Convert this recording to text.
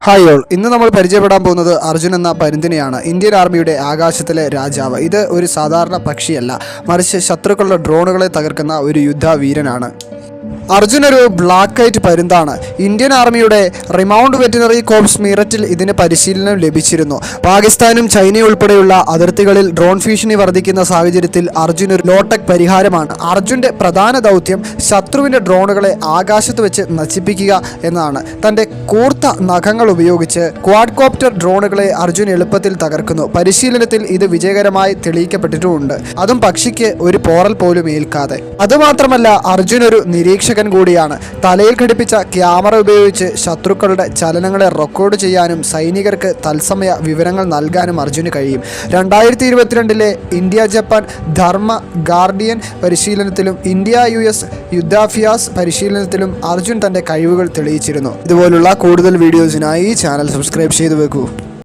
Hi all, ഇന്ന് നമ്മൾ പരിചയപ്പെടാൻ പോകുന്നത് അർജുൻ എന്ന പരുന്തിനെയാണ്. ഇന്ത്യൻ ആർമിയുടെ ആകാശത്തിലെ രാജാവ്. ഇത് ഒരു സാധാരണ പക്ഷിയല്ല, മറിച്ച് ശത്രുക്കളുടെ ഡ്രോണുകളെ തകർക്കുന്ന ഒരു യുദ്ധവീരനാണ്. അർജുൻ ഒരു ബ്ലാക്ക് ഐറ്റ് പരുന്താണ്. ഇന്ത്യൻ ആർമിയുടെ റിമൗണ്ട് വെറ്റിനറി കോർപ്സ് മീററ്റിൽ ഇതിന് പരിശീലനം ലഭിച്ചിരുന്നു. പാകിസ്ഥാനും ചൈനയും ഉൾപ്പെടെയുള്ള അതിർത്തികളിൽ ഡ്രോൺ ഭീഷണി വർദ്ധിക്കുന്ന സാഹചര്യത്തിൽ അർജുൻ ഒരു ലോടെക് പരിഹാരമാണ്. അർജുൻ്റെ പ്രധാന ദൗത്യം ശത്രുവിൻ്റെ ഡ്രോണുകളെ ആകാശത്ത് വെച്ച് നശിപ്പിക്കുക എന്നതാണ്. തൻ്റെ കൂർത്ത നഖങ്ങൾ ഉപയോഗിച്ച് ക്വാഡ്കോപ്റ്റർ ഡ്രോണുകളെ അർജുൻ എളുപ്പത്തിൽ തകർക്കുന്നു. പരിശീലനത്തിൽ ഇത് വിജയകരമായി തെളിയിക്കപ്പെട്ടിട്ടുമുണ്ട്, അതും പക്ഷിക്ക് ഒരു പോറൽ പോലും ഏൽക്കാതെ. അതുമാത്രമല്ല, അർജുൻ ഒരു നിരീക്ഷകൻ കൂടിയാണ്. തലയിൽ ഘടിപ്പിച്ച ക്യാമറ ഉപയോഗിച്ച് ശത്രുക്കളുടെ ചലനങ്ങളെ റെക്കോർഡ് ചെയ്യാനും സൈനികർക്ക് തത്സമയ വിവരങ്ങൾ നൽകാനും അർജുന് കഴിയും. 2022 ഇന്ത്യ ജപ്പാൻ ധർമ്മ ഗാർഡിയൻ പരിശീലനത്തിലും ഇന്ത്യ US യുദ്ധാഭ്യാസ് പരിശീലനത്തിലും അർജുൻ തൻ്റെ കഴിവുകൾ തെളിയിച്ചിരുന്നു. ഇതുപോലുള്ള കൂടുതൽ വീഡിയോസിനായി ഈ ചാനൽ സബ്സ്ക്രൈബ് ചെയ്തു വെക്കൂ.